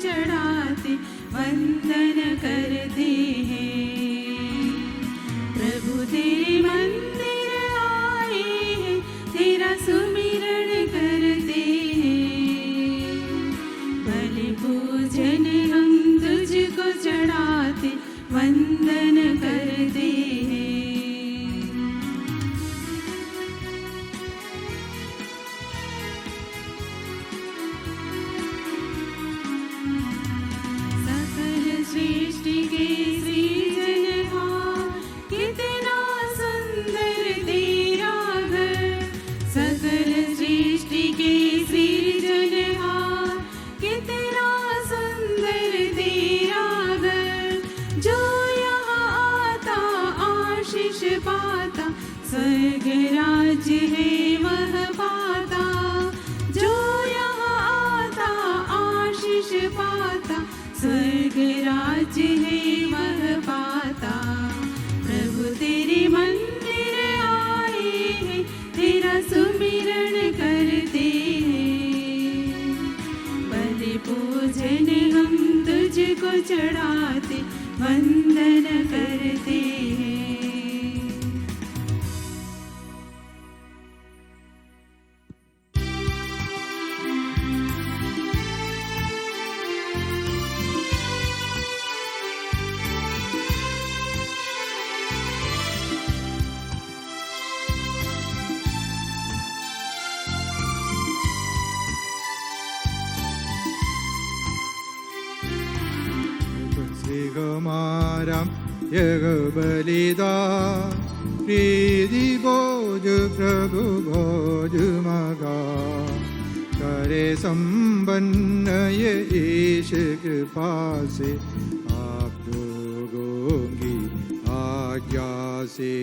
चढ़ाते वंदन करते हैं। प्रभु तेरे मंदिर आए हैं, तेरा सुमिरण करते हैं। बलि पूजन हम तुझको चढ़ाते वंदन करते हैं। सकल सृष्टि के सृजनहार, कितना सुंदर तेरा घर। सकल सृष्टि के सृजनहार, कितना सुंदर तेरा घर। जो यहाँ आता आशीष पाता, स्वर्ग राज्य है वह पाता। जो यहाँ आता आशीष पाता, स्वर्ग राज्य है वह पाता। प्रभु तेरे मंदिर आए हैं, तेरा सुमिरण करते हैं। बलि पूजन हम तुझको चढ़ाते वंदन करते हैं। हमारा यह बलिदान, प्रीति भोज प्रभु भोज मगा। करे संपन्न ये ईश कृपा से, आप लोगों की आज्ञा से।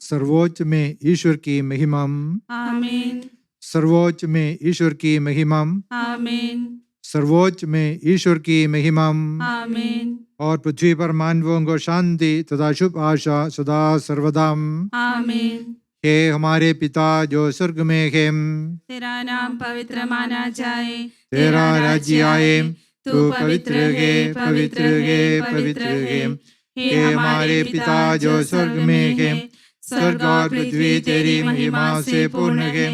सर्वोच्च में ईश्वर की महिमा। आमीन। सर्वोच्च में ईश्वर की महिमा। आमीन। सर्वोच्च में ईश्वर की महिमा। आमीन। और पृथ्वी पर मानवों को शांति तथा शुभ आशा सदा सर्वदा। आमीन। हे हमारे पिता जो स्वर्ग में है, तेरा नाम पवित्र माना जाए, तेरा राज्य आए, तू पवित्र है, पवित्र है, पवित्र है। हे हमारे पिता जो स्वर्ग में है, स्वर्ग और पृथ्वी तेरी महिमा से पूर्ण है।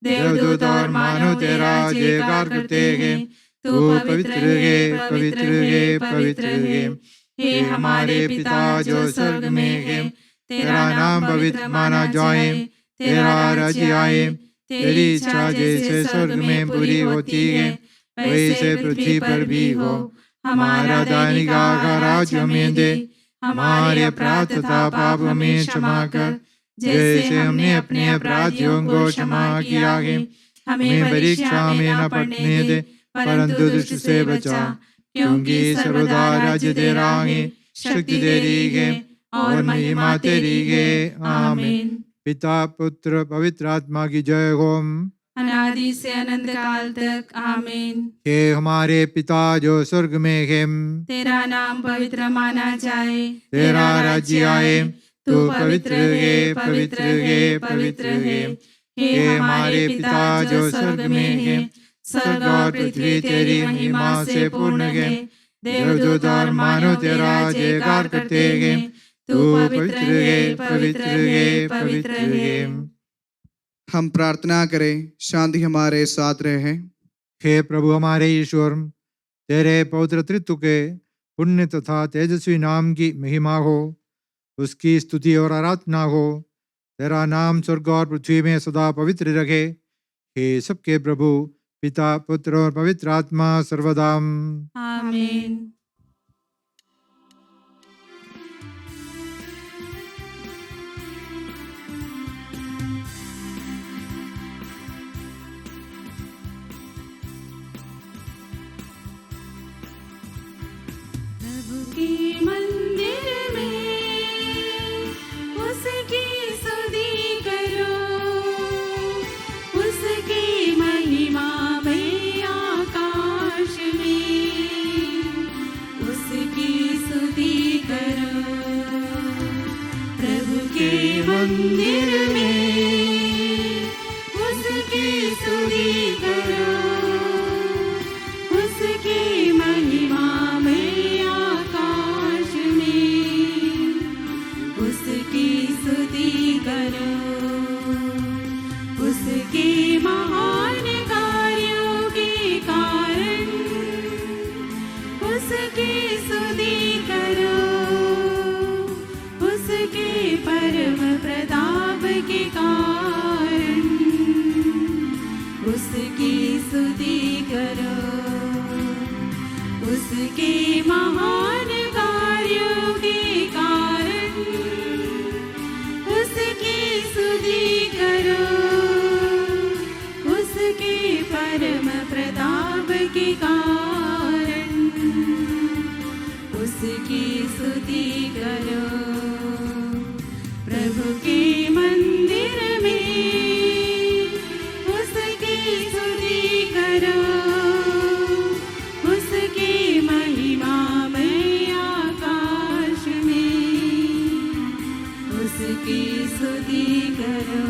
देवदूत और मानव तेरा जयकार करते हैं। तू पवित्र है, पवित्र है, पवित्र है। हे हमारे पिता जो स्वर्ग में है, तेरा नाम पवित्र माना जाए, तेरा राज्य आए, तेरी इच्छा जैसे स्वर्ग में पूरी होती है वैसे पृथ्वी पर भी हो। हमारा दैनिक आहार आज हमें दे, हमारे अपराध तथा पाप हमें क्षमा कर, जैसे हमने अपने अपराधियों को क्षमा किया है। हमें परीक्षा में न पड़ने दे, परंतु दुष्ट से बचा, क्योंकि सर्वदा राज्य तेरा है, शक्ति तेरी है और महिमा तेरी है। आमीन। पिता पुत्र पवित्र आत्मा की जय हो, अनादि से अनंत काल तक। आमीन। हे हमारे पिता जो स्वर्ग में है, तेरा नाम पवित्र माना जाए, तेरा राज्य आए, तू पवित्र है, पवित्र है, पवित्र है। हे हमारे पिता जो स्वर्ग में है, स्वर्ग और पृथ्वी तेरी महिमा से पूर्ण है। देवदूत और मानव तेरा जयकार करते हैं। तू पवित्र है, पवित्र है, पवित्र है। हम प्रार्थना करें। शांति हमारे साथ रहे। हे प्रभु हमारे ईश्वर, तेरे पवित्र त्रित्व के पुण्य तथा तेजस्वी नाम की महिमा हो उसकी स्तुति और आराधना हो। तेरा नाम स्वर्ग और पृथ्वी में सदा पवित्र रखे। हे सबके प्रभु, पिता, पुत्र और पवित्र आत्मा सर्वदा। आमीन। प्रभु के मंदिर में उसकी स्तुति करो, उसकी महिमा में आकाश में उसकी स्तुति करो। प्रभु के मंदिर में उसकी स्तुति करो, उसकी महिमा में आकाश में उसकी स्तुति करो। उसके महान कार्यों के कारण उसकी स्तुति करो, उसके परम प्रताप के कारण उसकी स्तुति करो। उसके महान कार्यों के कारण उसकी स्तुति करो, उसके परम प्रताप के कारण उसकी स्तुति करो। प्रभु के मंदिर में उसकी स्तुति करो, उसकी महिमा में आकाश में उसकी स्तुति करो।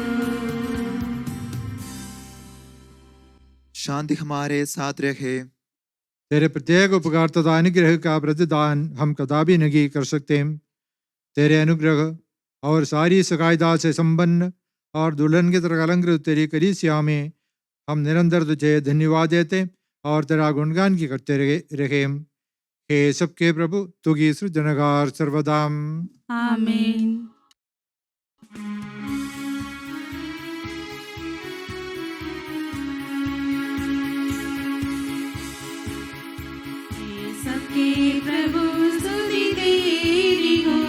शांति हमारे साथ रहे। तेरे प्रत्येक उपकार तथा अनुग्रह का प्रतिदान हम कदापि नहीं कर सकते। तेरे अनुग्रह और सारी सकायदा से संपन्न और दुल्हन की तरह अलंकृत तेरी कलीसिया में हम निरंतर तुझे धन्यवाद देते और तेरा गुणगान की करते रहे। हे सबके प्रभु, तुगी सृजनगार सर्वदा। आमीन। सबके प्रभु स्तुति तेरी हो,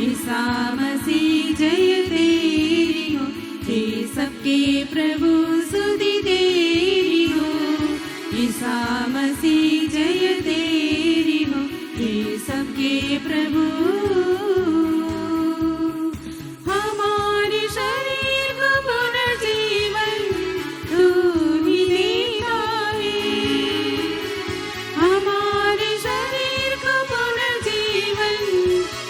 ईसा मसीह जय तेरी हो। हे सबके प्रभु स्तुति तेरी हो, ईसा मसीह जय तेरी हो। हे सबके प्रभु हमारे शरीर को पुनर्जीवन तू ही देता है, हमारे शरीर को पुनर्जीवन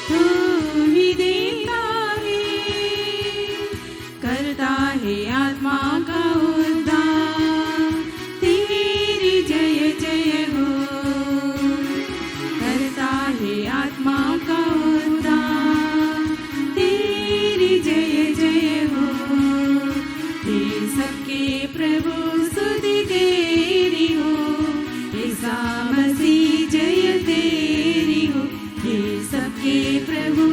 तू ही देता है। करता है आत्मा का उद्धार, तेरी जय जय हो। करता है आत्मा का उद्धार, तेरी जय जय हो। हे सबके प्रभु स्तुति तेरी हो, ईसा मसीह जय तेरी हो। हे सबके प्रभु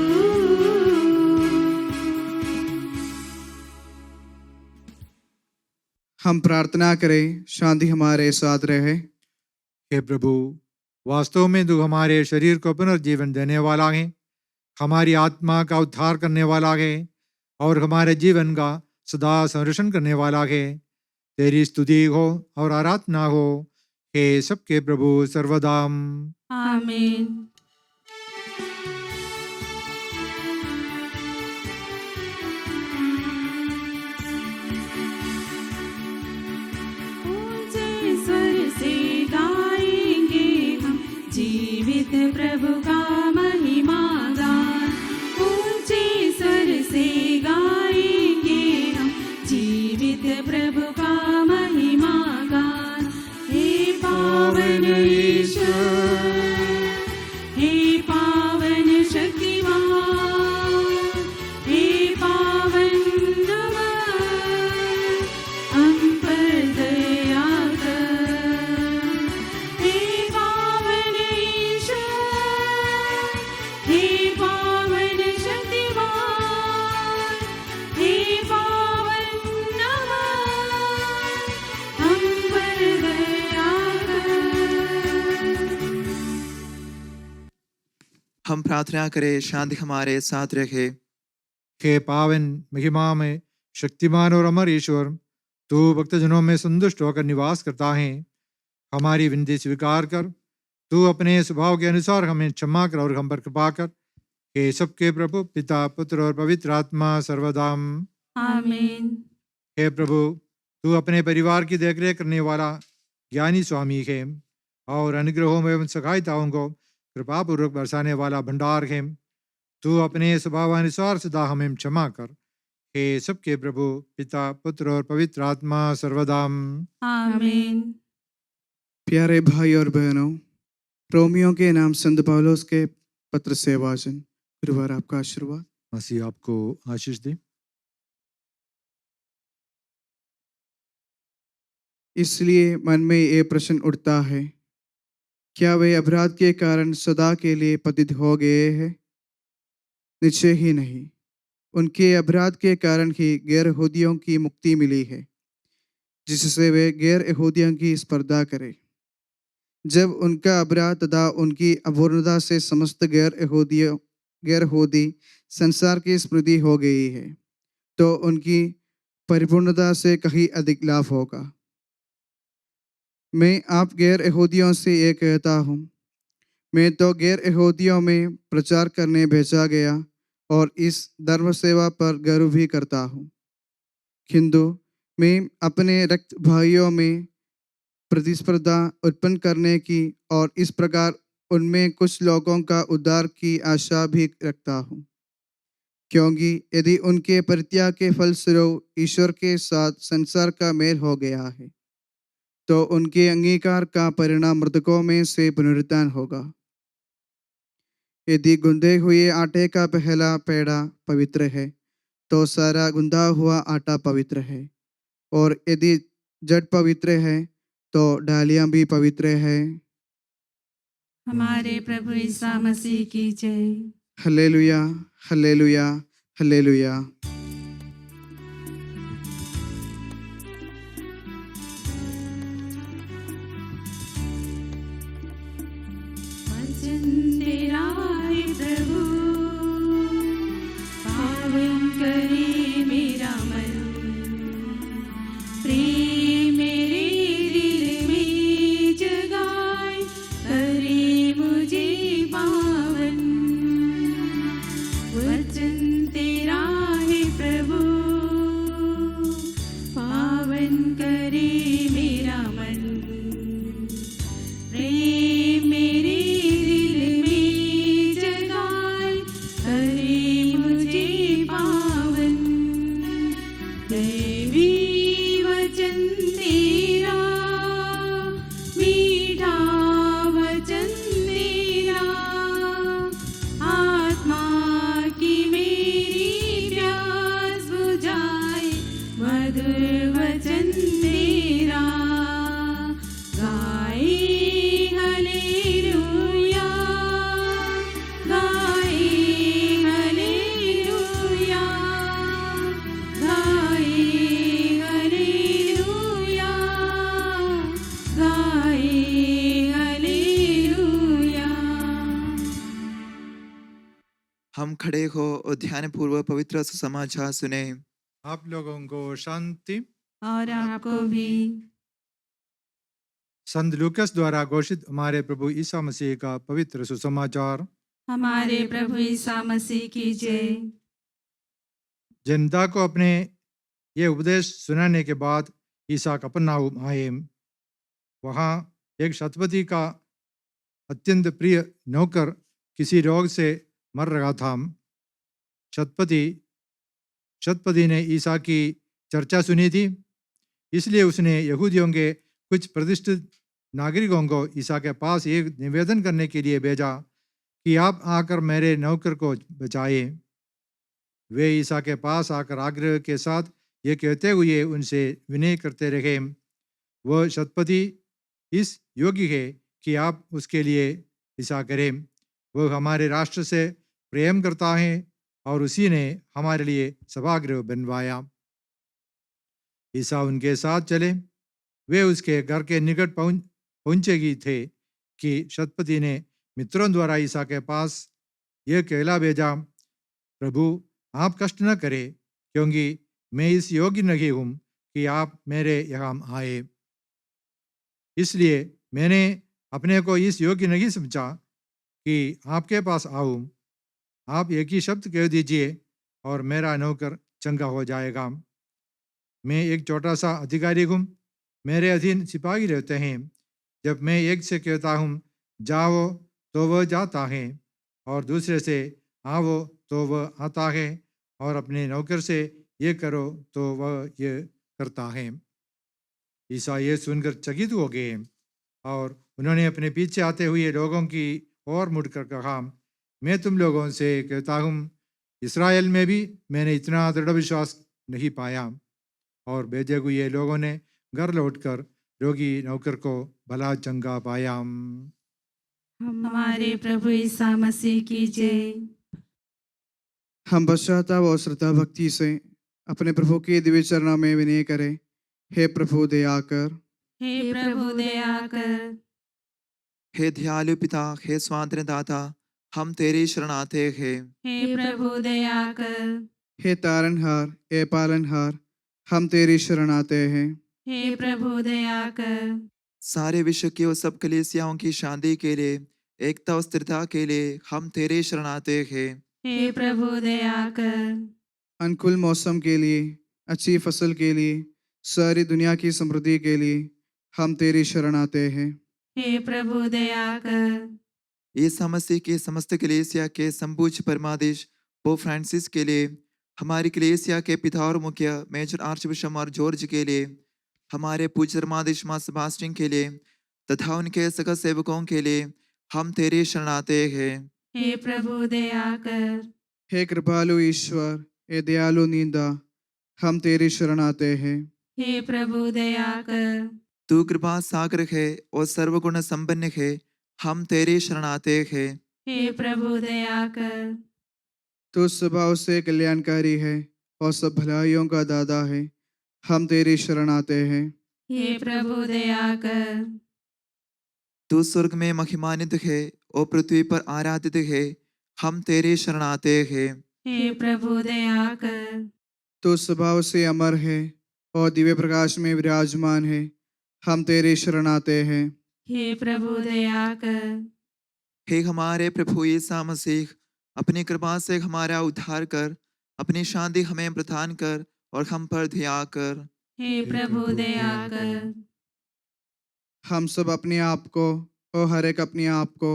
हम प्रार्थना करें। शांति हमारे साथ रहे। हे प्रभु, वास्तव में तू हमारे शरीर को पुनर्जीवन देने वाला है, हमारी आत्मा का उद्धार करने वाला है और हमारे जीवन का सदा संरक्षण करने वाला है। तेरी स्तुति हो और आराधना हो। हे सबके प्रभु सर्वदा। आमीन। ऊंचे स्वर से गाएंगे हम जीवित प्रभु का महिमा गान। ऊंचे स्वर से गाएंगे हम जीवित प्रभु का महिमा गान। हे पावन ईश्वर, प्रार्थना करें, शांति हमारे साथ रहे। हे पावन महिमा में शक्तिमान और अमर ईश्वर, तू भक्तजनों में संतुष्ट होकर निवास करता है। हमारी विनती स्वीकार कर, तू अपने स्वभाव के अनुसार हमें क्षमा कर और हम पर कृपा कर। हे सबके प्रभु पिता पुत्र और पवित्र आत्मा सर्वदाम। आमीन। हे प्रभु, तू अपने परिवार की देखरेख करने वाला ज्ञानी स्वामी है और अनुग्रहों एवं सहायताओं को कृपापूर्वक बरसाने वाला भंडार है। तू अपने स्वभावानुसार सदा हमें क्षमा कर। हे सबके प्रभु पिता पुत्र और पवित्र आत्मा सर्वदाम। आमीन। प्यारे भाई और बहनों, रोमियो के नाम संत पौलुस के पत्र से वाचन। गुरुवार आपका आशीर्वाद। मसीह आपको आशीष दे। इसलिए मन में ये प्रश्न उठता है, क्या वे अपराध के कारण सदा के लिए पतित हो गए हैं? निश्चय ही नहीं। उनके अपराध के कारण ही गैर यहूदियों की मुक्ति मिली है, जिससे वे गैर यहूदियों की स्पर्धा करें। जब उनका अपराध तथा उनकी अपूर्णता से समस्त गैर यहूदी संसार की स्मृति हो गई है, तो उनकी परिपूर्णता से कहीं अधिक लाभ होगा। मैं आप गैर यहूदियों से ये कहता हूँ, मैं तो गैर यहूदियों में प्रचार करने भेजा गया और इस धर्म सेवा पर गर्व भी करता हूँ, किंतु मैं अपने रक्त भाइयों में प्रतिस्पर्धा उत्पन्न करने की और इस प्रकार उनमें कुछ लोगों का उद्धार की आशा भी रखता हूँ, क्योंकि यदि उनके परित्याग के फलस्वरूप ईश्वर के साथ संसार का मेल हो गया है, तो उनके अंगीकार का परिणाम मृतकों में से पुनरुत्थान होगा। यदि गुंदे हुए आटे का पहला पेड़ा पवित्र है, तो सारा गुंदा हुआ आटा पवित्र है, और यदि जड़ पवित्र है, तो डालियां भी पवित्र है। हमारे प्रभु ईसा मसीह की जय। Hallelujah, hallelujah, hallelujah. वचन तेरा है प्रभु, पावन करे मेरा मन। प्रेम मेरे दिल में जगाए, करे मुझे पावन। वचन तेरा है प्रभु, पावन करे मेरा मन। प्रेम मेरे दिल में जगाए, करे मुझे पावन। दैवी वचन तेरा, मीठा वचन तेरा, आत्मा की मेरी प्यास बुझाए। मधुर वचन तेरा, गाए हालेलुया, गाए हालेलुया, गाए हालेलुया, गाए हालेलुया। हम खड़े हो और ध्यान पूर्वक पवित्र सुसमाचार सुने। आप लोगों को शांति। और आपको भी। संत लूकस द्वारा घोषित हमारे प्रभु ईसा मसीह का पवित्र सुसमाचार। हमारे प्रभु ईसा मसीह की जय। जनता को अपने ये उपदेश सुनाने के बाद ईसा कफरनहूम आए। वहाँ एक शतपति का अत्यंत प्रिय नौकर किसी रोग से मर रहा था। शतपति ने ईसा की चर्चा सुनी थी, इसलिए उसने यहूदियों के कुछ प्रतिष्ठित नागरिकों को ईसा के पास एक निवेदन करने के लिए भेजा कि आप आकर मेरे नौकर को बचाए। वे ईसा के पास आकर आग्रह के साथ ये कहते हुए उनसे विनय करते रहे, वह शतपति इस योग्य है कि आप उसके लिए ऐसा करें। वह हमारे राष्ट्र से प्रेम करता है और उसी ने हमारे लिए सभागृह बनवाया। ईसा उनके साथ चले। वे उसके घर के निकट पहुंचे ही थे कि शतपति ने मित्रों द्वारा ईसा के पास ये कहला भेजा, प्रभु आप कष्ट न करें, क्योंकि मैं इस योग्य नहीं हूँ कि आप मेरे यहाँ आए। इसलिए मैंने अपने को इस योग्य नहीं समझा कि आपके पास आऊँ। आप एक ही शब्द कह दीजिए और मेरा नौकर चंगा हो जाएगा। मैं एक छोटा सा अधिकारी हूँ, मेरे अधीन सिपाही रहते हैं। जब मैं एक से कहता हूँ जाओ तो वह जाता है, और दूसरे से आओ तो वह आता है, और अपने नौकर से ये करो तो वह ये करता है। ईसा ये सुनकर चकित हो गए और उन्होंने अपने पीछे आते हुए लोगों की ओर मुड़कर कहा, मैं तुम लोगों से कहता हूँ, इस्राएल में भी मैंने इतना दृढ़ विश्वास नहीं पाया। और भेजे हुए लोगों ने घर लौटकर रोगी नौकर को भला चंगा पाया। हमारे प्रभु ईसा मसीह की जय। हम पश्चाताप और श्रद्धा भक्ति से अपने प्रभु के दिव्य चरणों में विनय करें। हे प्रभु दया कर। हे प्रभु दया कर। हे दयालु पिता, हे स्वातंत्र दाता, हम तेरी शरण आते हैं। हे प्रभु दया कर। हे तारनहार, हे पालनहार, हम तेरी शरण आते हैं। हे प्रभु दया कर। सारे विश्व की और सब कलीसियाओं की शांति के लिए, एकता और स्थिरता के लिए हम तेरे शरण आते हैं। हे प्रभु दया कर। अनुकूल मौसम के लिए, अच्छी फसल के लिए, सारी दुनिया की समृद्धि के लिए हम तेरी शरण आते हैं। हे प्रभु दया कर। ईसा मसीह के समस्त कलीसिया के संपूज्य परमाधीश पोप फ्रांसिस के लिए, हमारी कलीसिया के पिता और मुखिया मेजर आर्चबिशप और जॉर्ज के लिए, हमारे पूज्य धर्माधीश मां सेबास्टियन के लिए तथा उनके सगा सेवकों के लिए हम तेरे शरण आते हैं। हे प्रभु दया कर। हे कृपालु ईश्वर, हे दयालु नींदा, हम तेरी शरण आते हैं। हे प्रभु दया कर। तू कृपा सागर है और सर्वगुण संपन्न है, हम तेरे शरण आते हैं। हे प्रभु दया कर। तू स्वभाव से कल्याणकारी है और सब भलाइयों का दाता है, हम तेरी शरण आते हैं। हे प्रभु दया कर। तू स्वर्ग में महिमान्वित है और पृथ्वी पर आराधित है, हम तेरे शरण आते हैं। हे प्रभु दया कर। तू स्वभाव से अमर है और दिव्य प्रकाश में विराजमान है, हम तेरी शरण आते हैं। हे प्रभु दया कर। हे हमारे प्रभु यीशु मसीह, अपनी कृपा से हमारा उद्धार कर, अपनी शांति हमें प्रदान कर और हम पर दया कर। हे प्रभु दया कर। हम सब अपने आप को और हर एक अपने आप को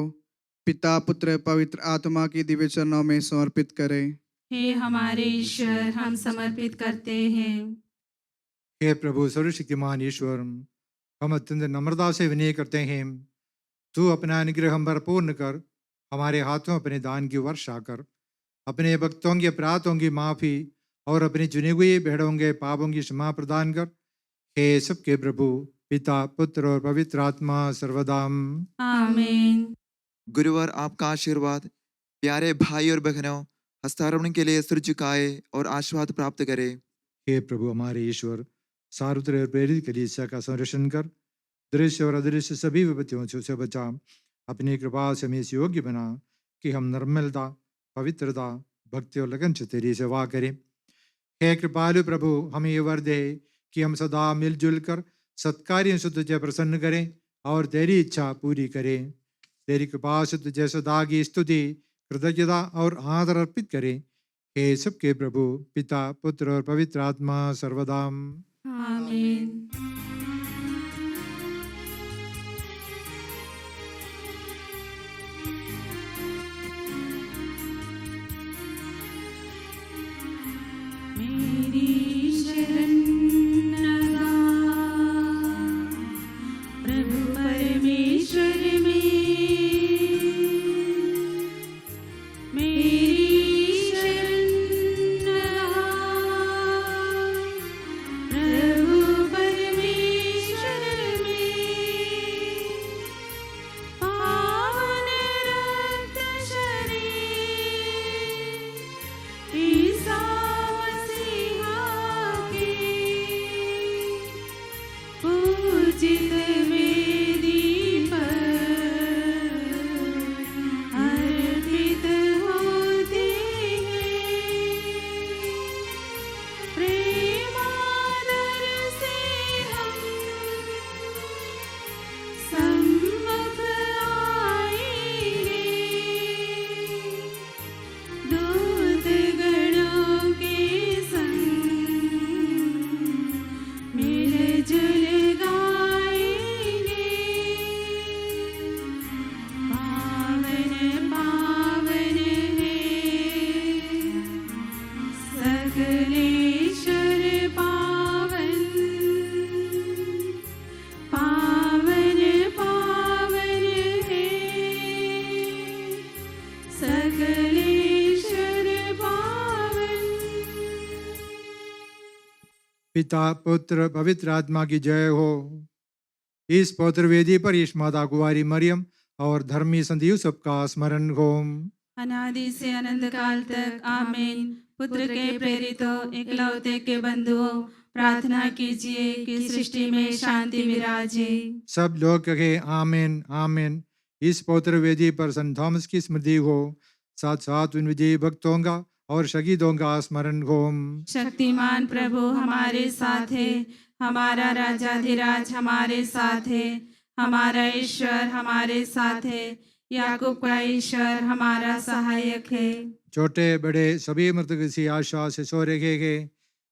पिता, पुत्र, पवित्र आत्मा की दिव्य चरणों में समर्पित करें। हे हमारे ईश्वर, हम समर्पित करते हैं। हे प्रभु सर्वशक्तिमान ईश्वर, हम अत्यंत नम्रता से विनय करते हैं। तू अपना अनुग्रह हम पर पूर्ण कर, हमारे हाथों अपने दान की वर्षा कर, अपने भक्तों के अपराधों की माफ़ी और अपनी चुनी हुई भेड़ों के पापों की क्षमा प्रदान कर। हे सबके प्रभु पिता, पुत्र और पवित्र आत्मा सर्वदा। आमीन। गुरुवार आपका आशीर्वाद प्यारे भाई और बहनों हस्तारोहण के लिए सिर झुकाए और आशीर्वाद प्राप्त करे। हे प्रभु हमारे ईश्वर, सार्वत्र और प्रेरित कलीसिया का संरक्षण कर, दृश्य और अदृश्य सभी विपत्तियों से उसे बचा। अपनी कृपा से हमें इस योग्य बना कि हम निर्मलता, पवित्रता, भक्ति और लगन से तेरी सेवा करें। हे कृपालु प्रभु, हमें ये वर दे कि हम सदा मिलजुल कर सत्कार्यों से तुझे प्रसन्न करें और तेरी इच्छा पूरी करें। तेरी कृपा से तुझे सदा की स्तुति, कृतज्ञता और आदर अर्पित करें। हे सबके प्रभु पिता, पुत्र और पवित्र आत्मा सर्वदा। आमीन। मेरी शरण लगा प्रभु परमेश्वर में, मेरी शरण लगा प्रभु परमेश्वर पिता पुत्र पवित्र आत्मा की जय हो। इस पवित्र वेदी पर इस माता कुंवारी मरियम और धर्मी संत यूसुफ का स्मरण हो। अनादि से अनंत काल तक आमीन। पुत्र के प्रेरितों, इकलौते के बंधुओं, प्रार्थना कीजिए कि सृष्टि में शांति विराजे। सब लोग कहे आमीन आमीन। इस पवित्र वेदी पर संत थॉमस की स्मृति हो, साथ साथ उन विजयी भक्तों का और शहीदों का स्मरण हो। शक्तिमान प्रभु हमारे साथ है, हमारा राजाधिराज हमारे साथ है, हमारा ईश्वर हमारे साथ है, याकूब का ईश्वर हमारा सहायक है। छोटे बड़े सभी मृतक इसी आशा से सो रहे हैं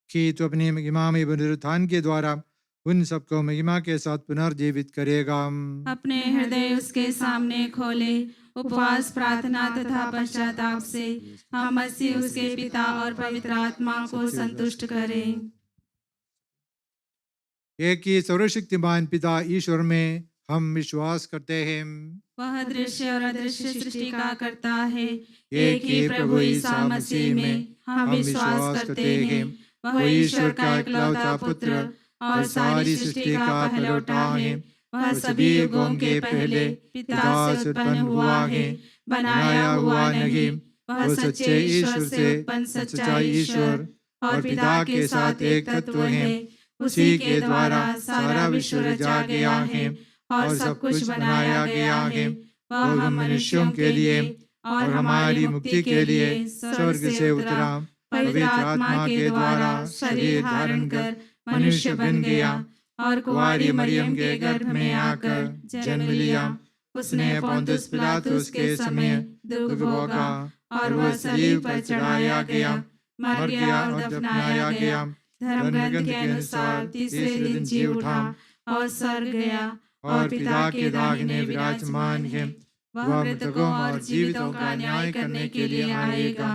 कि तू अपनी महिमा में पुनरुत्थान के द्वारा उन सबको महिमा के साथ पुनर्जीवित करेगा। अपने हृदय उसके सामने खोले, उपवास प्रार्थना तथा पश्चाताप से हम मसीह उसके पिता और पवित्र आत्मा को संतुष्ट करें। एक ही सर्वशक्तिमान पिता ईश्वर में हम विश्वास करते हैं। वह दृश्य और अदृश्य सृष्टि का करता है। एक ही प्रभु ईसा मसीह में हम विश्वास करते हैं। वह ईश्वर का इकलौता पुत्र और सारी सृष्टि का पहलौठा है। वह सभी युगों के पहले पिता से उत्पन्न हुआ है, बनाया हुआ नहीं। वह सच्चे ईश्वर से उत्पन्न सच्चा ईश्वर और पिता के साथ एक तत्व है। उसी के द्वारा सारा विश्व रचा गया है और सब कुछ बनाया गया है। वह हम मनुष्यों के लिए और हमारी मुक्ति के लिए स्वर्ग से उतरा, पवित्र आत्मा के द्वारा शरीर धारण कर मनुष्य बन गया और कुंवारी मरियम के गर्भ में आकर जन्म लिया। उसने पोंतुस पिलातुस के समय दुख भोगा और वह सलीब पर चढ़ाया गया, मर गया और दफनाया गया। धर्मग्रंथ के अनुसार तीसरे दिन जी उठा और स्वर्ग गया और पिता के दाहिने विराजमान है। वह मृतकों और जीवितों का न्याय करने के लिए आएगा।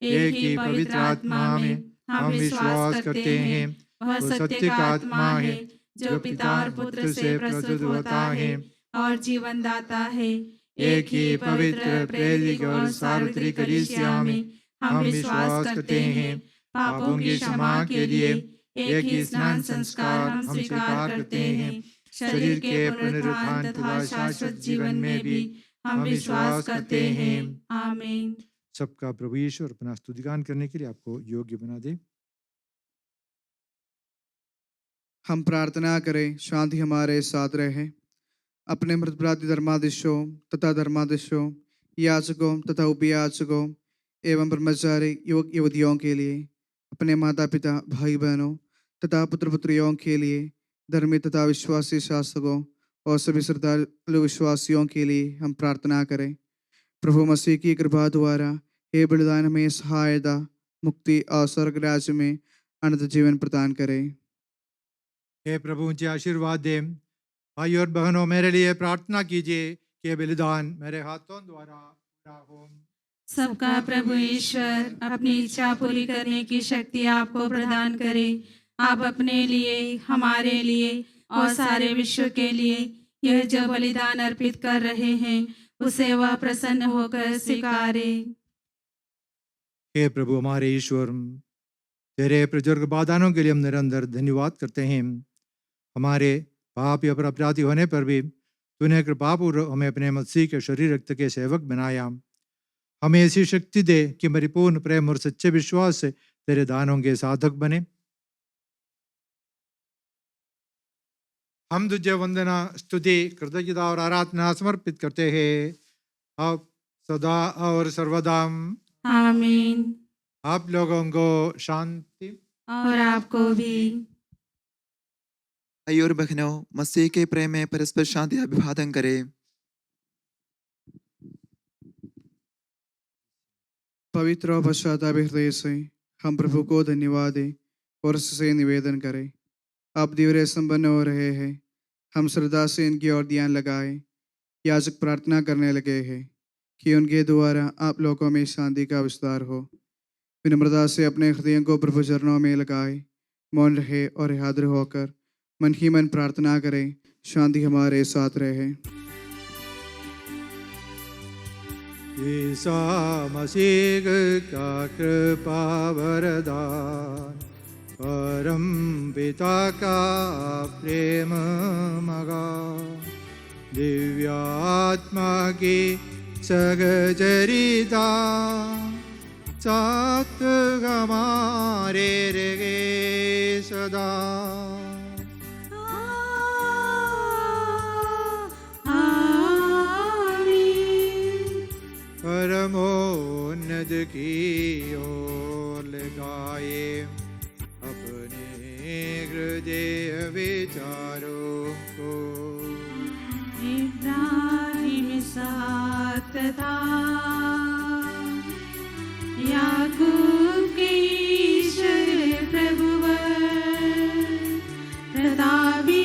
एक ही पवित्र आत्मा में हम विश्वास करते हैं। वह सत्य का आत्मा है जो पिता और पुत्र से प्रस्तुत होता है और जीवन दाता है। एक ही पवित्र प्रेरित और सार्वत्रिक कलीसिया में हम विश्वास करते हैं। पापों की क्षमा के लिए एक ही स्नान संस्कार हम स्वीकार करते हैं। शरीर के पुनरुत्थान तथा शाश्वत जीवन में भी हम विश्वास करते हैं। आमीन। सबका प्रभु ईश्वर अपना स्तुतिगान करने के लिए आपको योग्य बना दे। हम प्रार्थना करें, शांति हमारे साथ रहे। अपने मृतप्राति धर्माधीशों तथा धर्माधीशों, याचकों तथा उपयाचकों एवं ब्रह्मचारी युवक युवतियों के लिए, अपने माता पिता भाई बहनों तथा पुत्र पुत्रियों के लिए, धर्मी तथा विश्वासी शासकों और सभी श्रद्धालु विश्वासियों के लिए हम प्रार्थना करें। प्रभु मसीह की कृपा द्वारा हे बलिदान में सहायता, मुक्ति और स्वर्ग राज्य में अनंत जीवन प्रदान करें। हे प्रभु मुझे आशीर्वाद दे। भाई और बहनों, मेरे लिए प्रार्थना कीजिए कि बलिदान मेरे हाथों द्वारा पूरा हो। सबका प्रभु ईश्वर अपनी इच्छा पूरी करने की शक्ति आपको प्रदान करे। आप अपने लिए, हमारे लिए और सारे विश्व के लिए यह जो बलिदान अर्पित कर रहे हैं, उसे वह प्रसन्न होकर स्वीकारे। हे प्रभु हमारे ईश्वर, तेरे प्रजुर्ग बादानों के लिए हम निरंतर धन्यवाद करते हैं। हमारे पाप या अपराधी होने पर भी तूने कृपापूर्वक हमें अपने मसीह के शरीर रक्त के सेवक बनाया। हमें ऐसी शक्ति दे कि परिपूर्ण प्रेम और सच्चे विश्वास से तेरे दानों के साधक बने। हम तुझे वंदना, स्तुति, कृतज्ञता और आराधना समर्पित करते हैं, अब सदा और सर्वदा। आमीन। आप लोगों को शांति। और आपको भी। भाई और बहनों, मसीह के प्रेम में परस्पर शांति अभिवादन करें। पवित्र और पश्चातापी हृदय से हम प्रभु को धन्यवाद दें और उससे निवेदन करें। आप दिव्य संपन्न हो रहे हैं, हम श्रद्धा से इनकी ओर ध्यान लगाए। याचक प्रार्थना करने लगे हैं कि उनके द्वारा आप लोगों में शांति का विस्तार हो। विनम्रता से अपने हृदयों को प्रभु चरणों में लगाए, मौन रहे और हाजिर होकर मन ही मन प्रार्थना करें। शांति हमारे साथ रहे। ईसा मसीह का कृपा वरदान परम पिता का प्रेम मगा दिव्यात्मा की सगचरिता साथ हमारे रहे सदा। परमोन्नत की ओर लगाए अपने हृदय विचारों को। इब्राहिम साथ था, याकूब के ईश्वर प्रभुवर, प्रतापी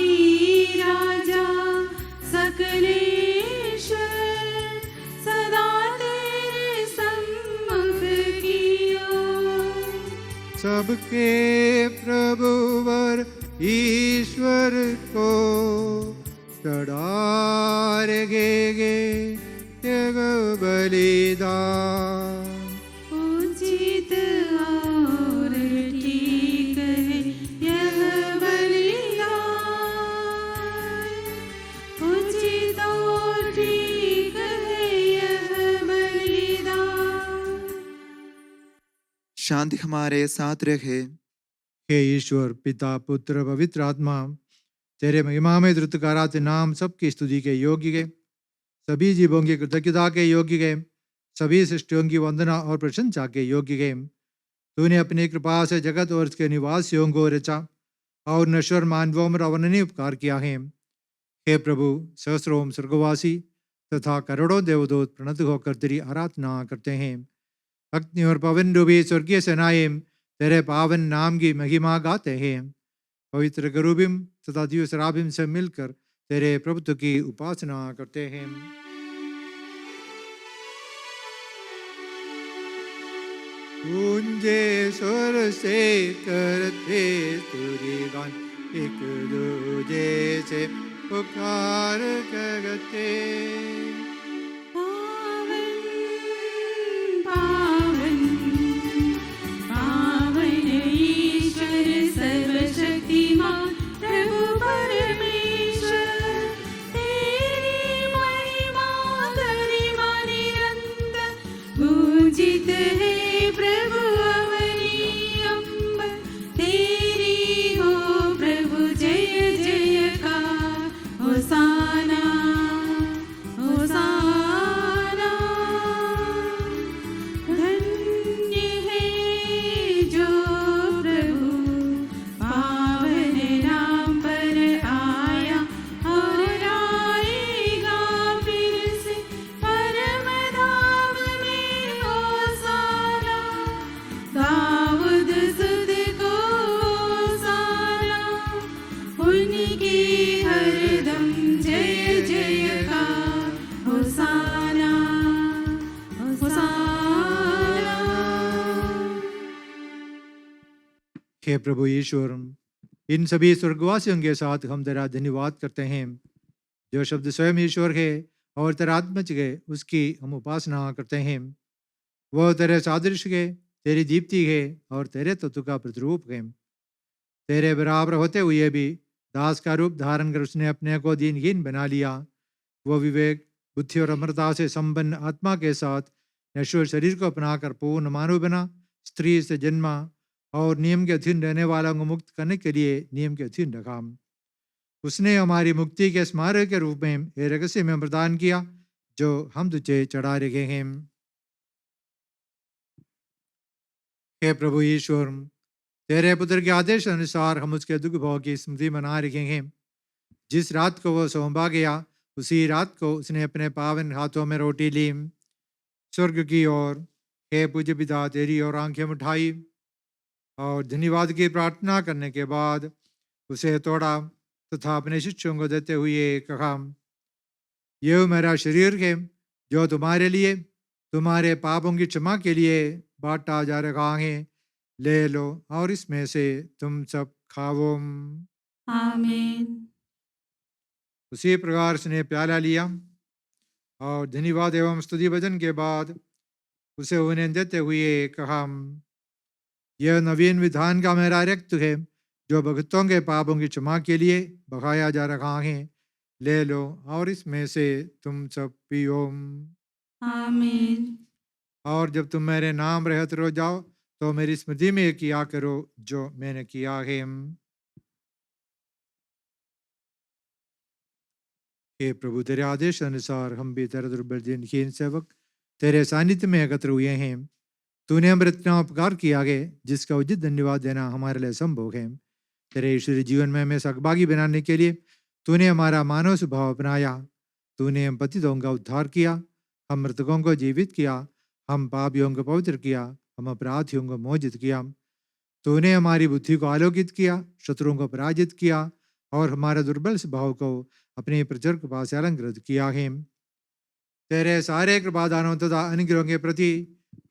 राजा सकलेश्वर, सदा तेरे सम्मुख की ओर। सबके प्रभुवर ईश्वर को चढ़ा गे यग बलिदान। उचित और ठीक है यह बलिदान, उचित और ठीक है यह बलिदान। शांति हमारे साथ रहे। हे ईश्वर पिता पुत्र पवित्र आत्मा, तेरे महिमा में धृतकाराते नाम सबकी स्तुति के योग्य है, सभी जीवों की कृतज्ञता के योग्य है, सभी सृष्टियों की वंदना और प्रशंसा के योग्य है। तूने अपनी कृपा से जगत और उसके निवासियों को रचा और नश्वर मानवों में अवर्णनीय उपकार किया है। हे प्रभु, सहस्रों स्वर्गवासी तथा करोड़ों देवदूत प्रणत होकर तेरी आराधना करते हैं। अग्नि और पवन रूपी स्वर्गीय सेनाएं तेरे पावन नाम की महिमा गाते हैं। पवित्र गरूबिम तथा दिव्य शराबिम से मिलकर तेरे प्रभुत्व की उपासना करते हैं। ऊंचे स्वर से करते स्तुति गान, एक दूजे से पुकार करते। पावन पावन ईश्वर सर्वशक्तिमान प्रभु परमेश्वर, तेरी महिमा गरिमा निरंतर पूजित है प्रभु अवनी अंबर। तेरी हो प्रभु जय जयकार, होसाना होसाना। धन्य है जो प्रभु पावन नाम पर आया और आएगा फिर से परम धाम में। होसाना दाऊद सुत को होसाना, उनकी हरदम जय जयकार। होसाना होसाना। हे प्रभु ईश्वर, इन सभी स्वर्गवासियों के साथ हम तेरा धन्यवाद करते हैं। जो शब्द स्वयं ईश्वर है और तेरा आत्मज है, उसकी हम उपासना करते हैं। वह तेरे सादृश्य है, तेरी दीप्ति है और तेरे तत्व का प्रतिरूप है। तेरे बराबर होते हुए भी दास का रूप धारण कर उसने अपने को दीनहीन बना लिया। वह विवेक बुद्धि और अमरता से संपन्न आत्मा के साथ नश्वर शरीर को अपनाकर पूर्ण मानव बना, स्त्री से जन्मा और नियम के अधीन रहने वालों को मुक्त करने के लिए नियम के अधीन रखा। उसने हमारी मुक्ति के स्मारक के रूप में ये रहस्य में प्रदान किया जो हम तुझे चढ़ा रखे हैं। हे प्रभु ईश्वर, तेरे पुत्र के आदेश अनुसार हम उसके दुख भोग की स्मृति मना रखे हैं। जिस रात को वह सौंपा गया, उसी रात को उसने अपने पावन हाथों में रोटी ली, स्वर्ग की ओर हे पूज्य पिता तेरी और आंखें उठाई और धन्यवाद की प्रार्थना करने के बाद उसे तोड़ा तथा अपने शिष्यों को देते हुए कहा, यह मेरा शरीर है जो तुम्हारे लिए तुम्हारे पापों की क्षमा के लिए बांटा जा रहा है। ले लो और इसमें से तुम सब खाओ। आमीन। उसी प्रकार उसने प्याला लिया और धन्यवाद एवं स्तुति भजन के बाद उसे उन्हें देते हुए कहा, यह नवीन विधान का मेरा रक्त है जो भक्तों के पापों की क्षमा के लिए बहाया जा रहा है। ले लो और इसमें से तुम सब पियो। आमीन। और जब तुम मेरे नाम रहते रहो जाओ तो मेरी स्मृति में किया करो जो मैंने किया है। हे प्रभु, तेरे आदेश अनुसार हम भी तेरे दुर्बल दिनहीन सेवक तेरे सानिध्य में एकत्र हुए हैं। तूने हमारे इतना उपकार किया है जिसका उचित धन्यवाद देना हमारे लिए संभव है। तेरे ईश्वरीय जीवन में हमें सहभागी बनाने के लिए तूने हमारा मानव स्वभाव अपनाया। तूने हम पतितों का उद्धार किया, हम मृतकों को जीवित किया, हम पापियों को पवित्र किया, हम अपराधियों को मोचित किया। तूने हमारी बुद्धि को आलोकित किया, शत्रुओं को पराजित किया और हमारे दुर्बल स्वभाव को अपने प्रचुर कृपा से अलंकृत किया है। तेरे सारे कृपादानों तथा अनुग्रहों के प्रति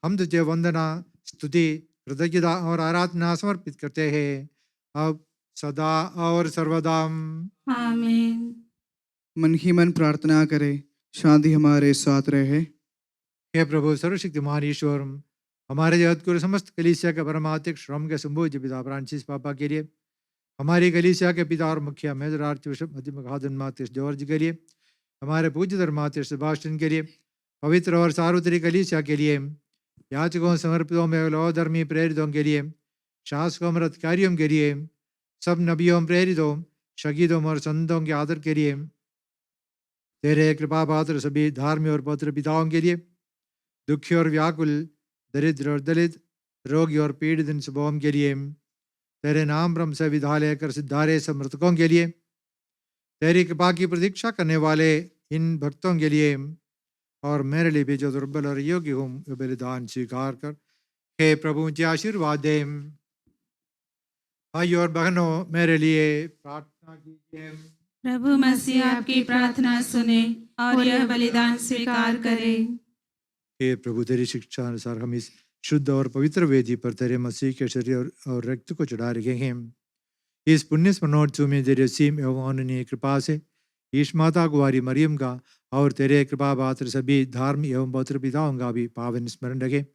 हम तुझे वंदना, स्तुति, कृतज्ञता और आराधना समर्पित करते हैं, अब सदा और सर्वदा। आमीन। मन ही मन प्रार्थना करें, शांति हमारे साथ रहे। हे प्रभु सर्वशक्तिमान ईश्वर, हमारे जगत गुरु समस्त कलीसिया के परमाध्यक्ष श्रम के संबोध पिता फ्रांसिस पापा के लिए, हमारी कलीसिया के पिता और मुखिया मेजर आर्चबिशप मध्य खादन माध्यक्ष जॉर्ज के लिए, हमारे पूज्य धर्माध्यक्ष सेबास्टियन के लिए, पवित्र और सार्वत्रिक कलीसिया के लिए, याचकों समर्पितों में लौधर्मी प्रेरितों के लिए, शासकों और अधिकारियों के लिए, सब नबियों प्रेरितों, शहीदों और संतों के आदर के लिए, तेरे कृपा पात्र सभी धार्मिक और पवित्र पिताओं के लिए, दुखी और व्याकुल, दरिद्र और दलित, रोगी और पीड़ित इन सबों के लिए, तेरे नाम ब्रह्म से विधा लेकर सिद्धारे सब मृतकों के लिए, तेरी कृपा की प्रतीक्षा करने वाले इन भक्तों के लिए, और मेरे लिए भी जो दुर्बल और योग्य हूँ वे बलिदान स्वीकार कर हे प्रभु मुझे आशीर्वाद दे। भाई और बहनों, मेरे लिए प्रार्थना कीजिए। प्रभु मसीह आपकी प्रार्थना सुने और यह बलिदान स्वीकार करे। हे प्रभु, तेरी शिक्षा अनुसार हम इस शुद्ध और पवित्र वेदी पर तेरे मसीह के शरीर और रक्त को चढ़ा रहे हैं। इस पुण्य स्मरणोत्सव में तेरे असीम एवं अनन्य कृपा से ईश माता कुंवारी मरियम का और तेरे कृपा पात्र सभी धार्मिक एवं पवित्र पिताओं का भी पावन स्मरण रखे।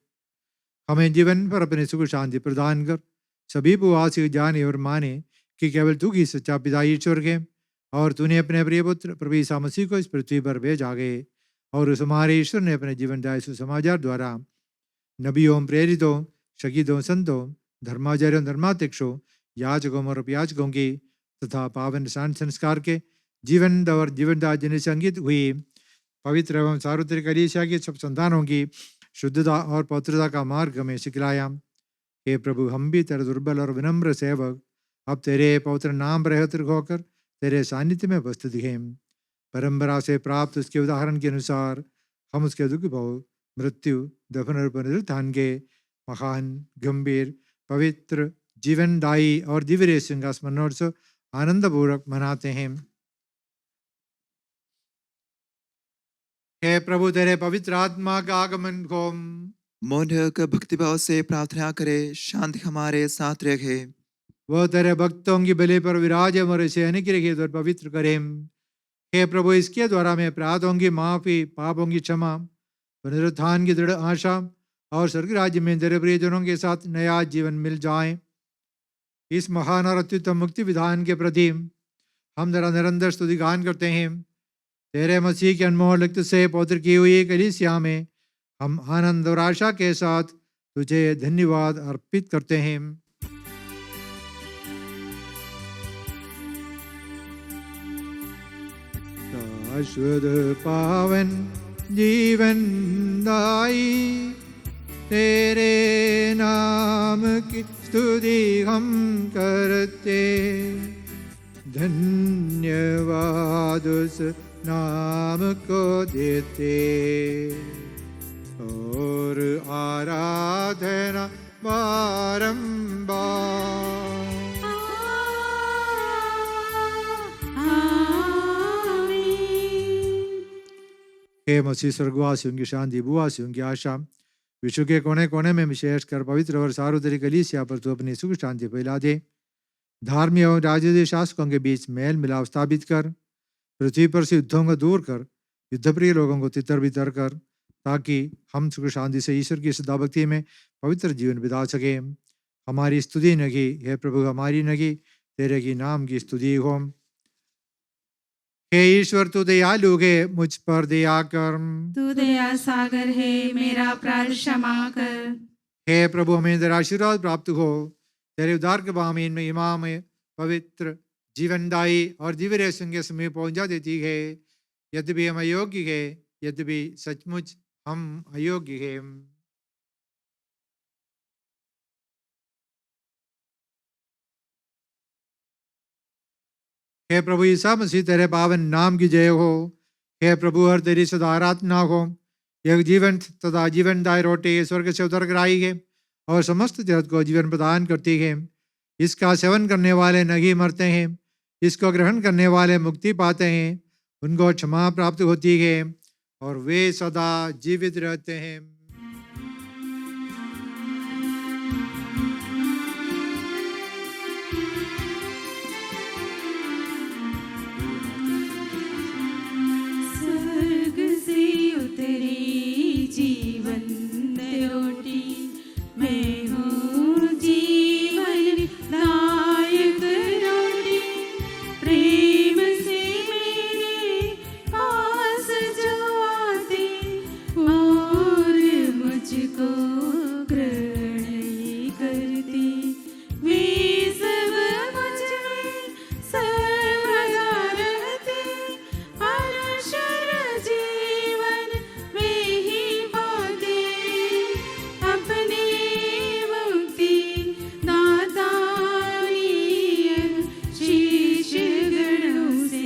हमें जीवन पर अपने सुख शांति प्रदान कर सभी उपवासी जाने और माने कि केवल तू ही सच्चा पिता ईश्वर है और तूने अपने प्रिय पुत्र प्रभु यीशु मसीह को इस पृथ्वी पर भेजा गए और उस हमारे ईश्वर ने अपने जीवन दाय सुसमाचार द्वारा नबियों, प्रेरितों, शहीदों, संतों, धर्माचार्यों, धर्माध्यक्षों, याचकों और उपयाचकों की तथा पावन संस्कार के जीवन और जीवनदाय जन संगीत हुई पवित्र एवं सार्वत्रिक कलीसिया की सब संतानों की शुद्धता और पवित्रता का मार्ग हमें सिखलाया। हे प्रभु, हम भी तेरे दुर्बल और विनम्र सेवक अब तेरे पवित्र नाम रहत होकर तेरे सानिध्य में उपस्थित हैं। परंपरा से प्राप्त उसके उदाहरण के अनुसार हम उसके दुख भाव, मृत्यु, दफन और पुनरुत्थान के महान, गंभीर, पवित्र, जीवनदायी और दिव्य रहस्य का स्मरणोत्सव आनंदपूर्वक मनाते हैं। हे प्रभु, तेरे पवित्र आत्मा का आगमन को मौन रहकर भक्तिभाव से प्रार्थना करे, शांति हमारे साथ रहे। वह तेरे भक्तों की बलि पर विराजे और इसे अनुग्रहित और पवित्र करें। हे प्रभु, इसके द्वारा में अपराधों की माफी, पापों की क्षमा, पुनरुत्थान की दृढ़ आशा और स्वर्ग राज्य में तेरे प्रियजनों के साथ नया जीवन मिल जाए। इस महान और अत्युत्तम मुक्ति विधान के प्रति हम तेरा निरंतर स्तुति गान करते हैं। तेरे मसीह के अनमोल रक्त से पवित्र की हुई कलीसिया में हम आनंद और आशा के साथ तुझे धन्यवाद अर्पित करते हैं। शाश्वत पावन जीवन दाई तेरे नाम की स्तुति हम करते, धन्यवाद उस नाम को देते और आराधना बारंबार। हे मसीह, स्वर्गवासियों की शांति, भूवासियों की आशा, विश्व के कोने कोने में विशेषकर पवित्र और सार्वत्रिक कलीसिया पर तो अपनी सुख शांति फैला दे। धार्मिक एवं राजनीतिक शासकों के बीच मेल मिलाप स्थापित कर, पृथ्वी पर से युद्धों को दूर कर, युद्धप्रिय लोगों को तितर बितर कर, ताकि हम सुख शांति से ईश्वर की सदा भक्ति में पवित्र जीवन बिता सके। हमारी स्तुति न की। हे प्रभु हमारी न की, तेरे की नाम की स्तुति हो। हे ईश्वर तू दयालु है, मुझ पर दया कर। तू दया सागर है, मेरा अपराध क्षमा कर। हे प्रभु हमें तेरा आशीर्वाद प्राप्त हो। तेरे उद्धार के बामीन में इमाम पवित्र जीवनदायी और दिव्य रहस्य के समीप पहुंचा देती है। यद्यपि हम अयोग्य है, यद्यपि सचमुच हम अयोग्य है। हे प्रभु ईसा मसीह तेरे पावन नाम की जय हो। हे प्रभु हर तेरी सदा आराधना हो। यह जीवन तथा जीवनदायी रोटी स्वर्ग से उतर कर आई है और समस्त जगत को जीवन प्रदान करती है। इसका सेवन करने वाले नहीं मरते हैं, इसको ग्रहण करने वाले मुक्ति पाते हैं। उनको क्षमा प्राप्त होती है और वे सदा जीवित रहते हैं। स्वर्ग से उतरी जीवन रोटी, मैं हूँ जीवन दायक रोटी। प्रेम से मेरे पास जो आते और मुझको ग्रहण करते, वे सब मुझ में सर्वदा रहते। अनश्वर जीवन में ही पाते, अपने मुक्ति दाता शीश गणों से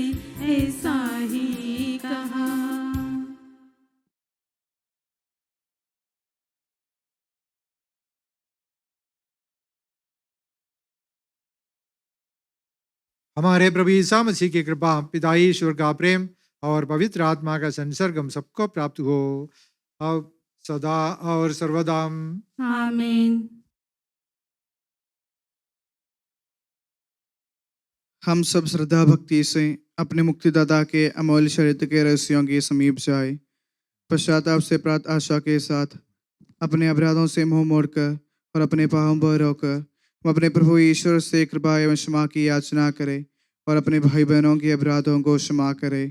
ऐसा ही कहा। हमारे प्रभु ईसा मसीह की कृपा, पिता ईश्वर का प्रेम और पवित्र आत्मा का संसर्ग हम सबको प्राप्त हो, अब सदा और सर्वदा। आमीन। हम सब श्रद्धा भक्ति से अपने मुक्तिदाता के अमूल्य शरीर के रहस्यों के समीप जाए। पश्चाताप से प्राप्त आशा के साथ अपने अपराधों से मुंह मोड़कर और अपने पापों पर रोकर हम अपने प्रभु ईश्वर से कृपा एवं क्षमा की याचना करें और अपने भाई बहनों के अपराधों को क्षमा करें।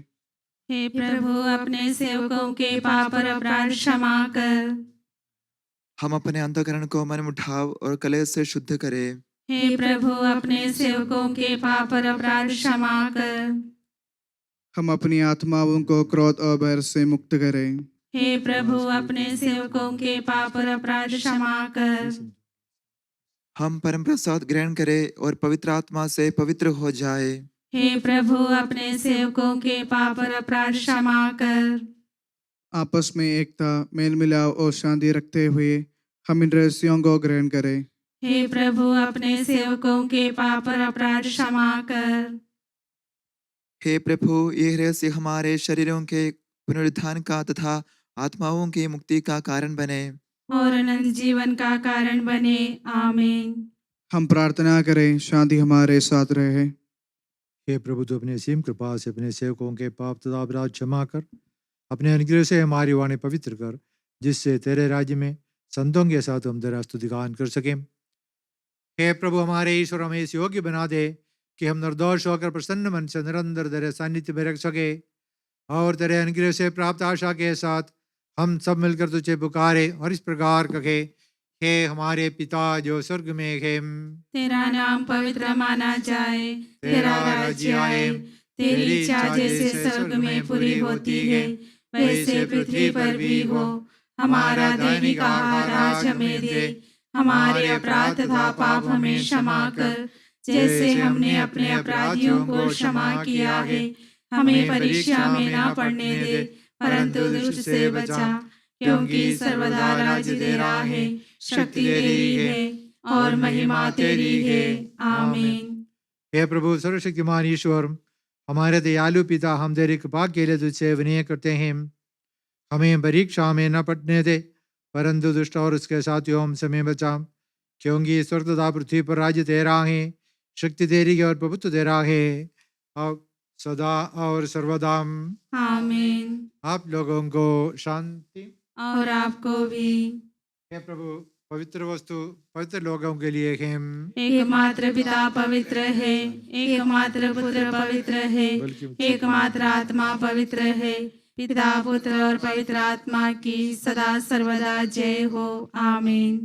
हे प्रभु अपने सेवकों के पाप और अपराध क्षमा कर। हम अपने अंतःकरण को मनमुठाव और कलेश से शुद्ध करें। हे प्रभु अपने सेवकों के पाप और अपराध क्षमा कर। हम अपनी आत्माओं को क्रोध और बैर से मुक्त करें। हे प्रभु अपने सेवकों के पाप और अपराध क्षमा कर। हम परम प्रसाद ग्रहण करें और पवित्र आत्मा से पवित्र हो जाए। हे प्रभु अपने सेवकों के पाप और अपराध क्षमा कर। आपस में एकता, मेल मिलाव और शांति रखते हुए हम इन रहस्यों को ग्रहण करें। हे प्रभु अपने सेवकों के पाप और अपराध क्षमा कर। हे प्रभु ये रहस्य हमारे शरीरों के पुनरुत्थान का तथा आत्माओं की मुक्ति का कारण बने और अनंत जीवन का कारण बने। आमीन। हम प्रार्थना करें, शांति हमारे साथ रहे। हे प्रभु तू अपने असीम कृपा से अपने सेवकों के पाप तथा अपराध क्षमा कर, अपने अनुग्रह से हमारी वाणी पवित्र कर, जिससे तेरे राज्य में संतों के साथ हम तेरा स्तुतिगान कर सकें। हे प्रभु हमारे ईश्वर हमें इस योग्य बना दे कि हम निर्दोष होकर प्रसन्न मन से निरंतर तेरे सानिध्य में रख सके और तेरे अनुग्रह से प्राप्त आशा के साथ हम सब मिलकर तुझे पुकारे और इस प्रकार कहे, हे हमारे पिता जो स्वर्ग में है, तेरा नाम पवित्र माना जाए, तेरा राज्य आए, तेरी इच्छा जैसे स्वर्ग में पूरी होती है वैसे पृथ्वी पर भी हो। हमारा दैनिक आहार आज हमें दे, हमारे अपराध तथा पाप हमें क्षमा कर, जैसे हमने अपने अपराधियों को क्षमा किया है। हमें परीक्षा में ना पड़ने दे, परंतु दुष्ट से बचा, क्योंकि सर्वदा राज्य तेरा है, शक्ति तेरी है और महिमा तेरी है। आमीन। हे प्रभु सर्वशक्तिमान ईश्वर, हमारे दयालु पिता, हम तेरी कृपा के लिए तुझसे विनय करते हैं। हमें परीक्षा में न पड़ने दे, परंतु दुष्ट और उसके साथियों हमसे में बचा, क्योंकि स्वर्ग तथा पृथ्वी पर राज्य तेरा है, शक्ति तेरी है और प्रभुत्व तेरा है, अब सदा और सर्वदा। आमीन। आप लोगों को शांति। और आपको भी। हे प्रभु पवित्र वस्तु पवित्र लोगों के लिए है, एकमात्र पिता पवित्र है, एकमात्र पुत्र पवित्र है, एकमात्र आत्मा पवित्र है। पिता पुत्र और पवित्र आत्मा की सदा सर्वदा जय हो, आमीन।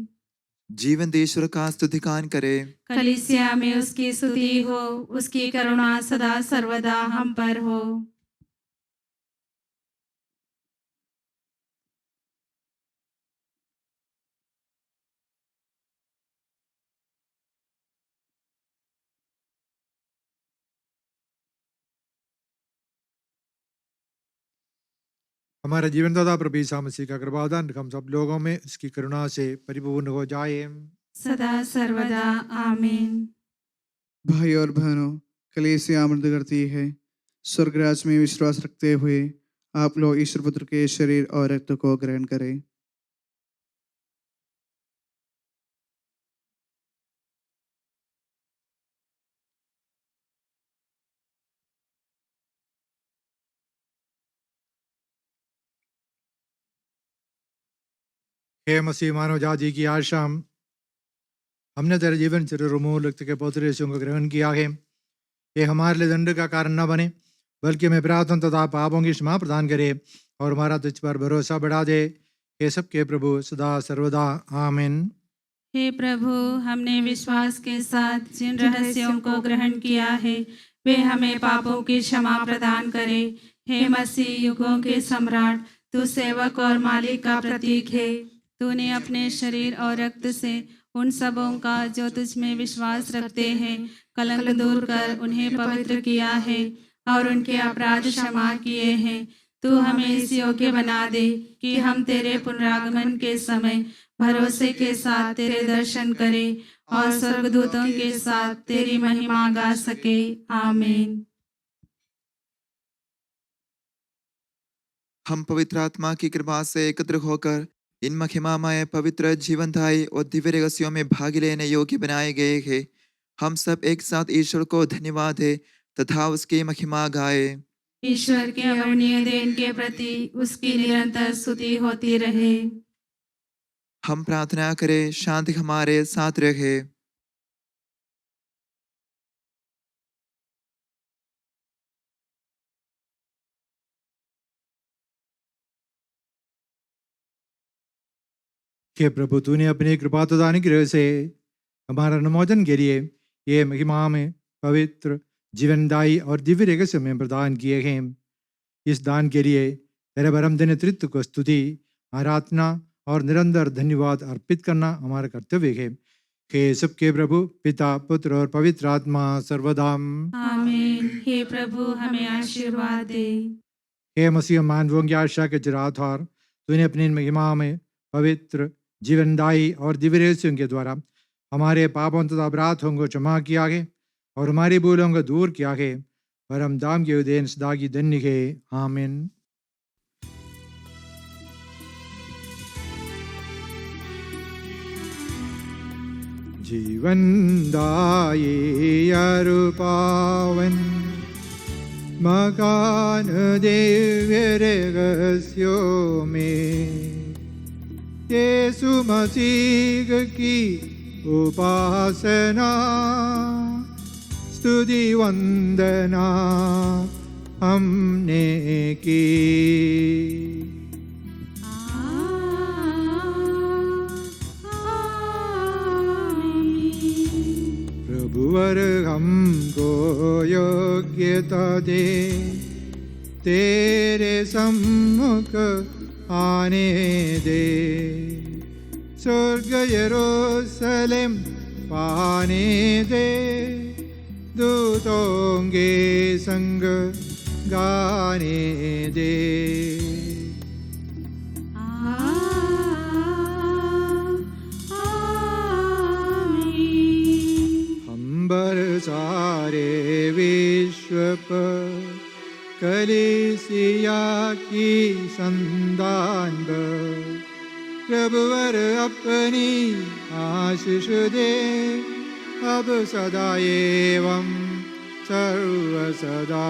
जीवन ईश्वर का स्तुतिगान करे। कलीसिया में उसकी स्तुति हो, उसकी करुणा सदा सर्वदा हम पर हो। हमारा जीवनदाता प्रभु यीशु मसीह का कृपादान हम सब लोगों में उसकी करुणा से परिपूर्ण हो जाए। सदा सर्वदा आमीन। भाई और बहनों, कलीसिया आमंत्रित करती है, स्वर्गराज में विश्वास रखते हुए आप लोग ईश्वर पुत्र के शरीर और रक्त को ग्रहण करें। हे मसीह मानव जाति की आशा, हमने तेरे जीवन से रूमूल रक्त के पवित्र यीशु को ग्रहण किया है। ये हमारे लिए दंड का कारण न बने, बल्कि हमें प्रार्थना तथा पापों की क्षमा प्रदान करे और हमारा तुझ पर भरोसा बढ़ा दे। हे सबके प्रभु सदा सर्वदा आमीन। हे प्रभु, हमने विश्वास के साथ जिन रहस्यों को ग्रहण किया है वे हमें पापों की क्षमा प्रदान करे। हे मसीह युगों के सम्राट, तू सेवक और मालिक का प्रतीक है। तूने अपने शरीर और रक्त से उन सबों का जो तुझ में विश्वास रखते हैं कलंक दूर कर उन्हें पवित्र किया है और उनके अपराध क्षमा किए हैं। तू हमें इस योग्य बना दे कि हम तेरे पुनरागमन के समय भरोसे के साथ तेरे दर्शन करें और स्वर्गदूतों के साथ तेरी महिमा गा सके। आमीन। हम पवित्र आत्मा की कृपा से एकत्र होकर इन महिमामय पवित्र जीवनदायी और दिव्य रहस्यों में भाग लेने योग्य बनाए गए हैं। हम सब एक साथ ईश्वर को धन्यवाद है तथा उसकी महिमा गाए। ईश्वर के अवर्णीय देन के प्रति उसकी निरंतर स्तुति होती रहे। हम प्रार्थना करें, शांति हमारे साथ रहे। हे प्रभु, तूने अपनी कृपा तथा अनुग्रह से हमारा अनुमोदन के लिए ये महिमा में पवित्र जीवनदायी और दिव्य रहस्य में प्रदान किए हैं। इस दान के लिए तेरे परम नेतृत्व को स्तुति, आराधना और निरंतर धन्यवाद अर्पित करना हमारा कर्तव्य है। हे सबके प्रभु पिता पुत्र और पवित्र आत्मा सर्वदा आमीन। हे प्रभु, हमें आशीर्वाद दे। हे मसीह मानवों की आशा के चिराधार, तूने अपनी महिमा में पवित्र जीवनदायी और दिव्य रहस्यों के द्वारा हमारे पापों तथा अपराधों को क्षमा किया है और हमारी भूलों को दूर किया है। परम दाम के उदयन सदा की धन्य है। आमीन। जीवनदायी अरु पावन मकान दिव्य रहस्यों में यीशु मसीह की उपासना स्तुति वंदना हमने की। प्रभुवर हमको योग्यता दे तेरे सम्मुख आने दे। स्वर्ग यरूशलेम पाने दे, दूतों के संग गाने दे। हम सारे विश्व पर कलीसिया की संतान पर प्रभुवर अपनी आशीष दे, अब सदा एवं सर्व सदा।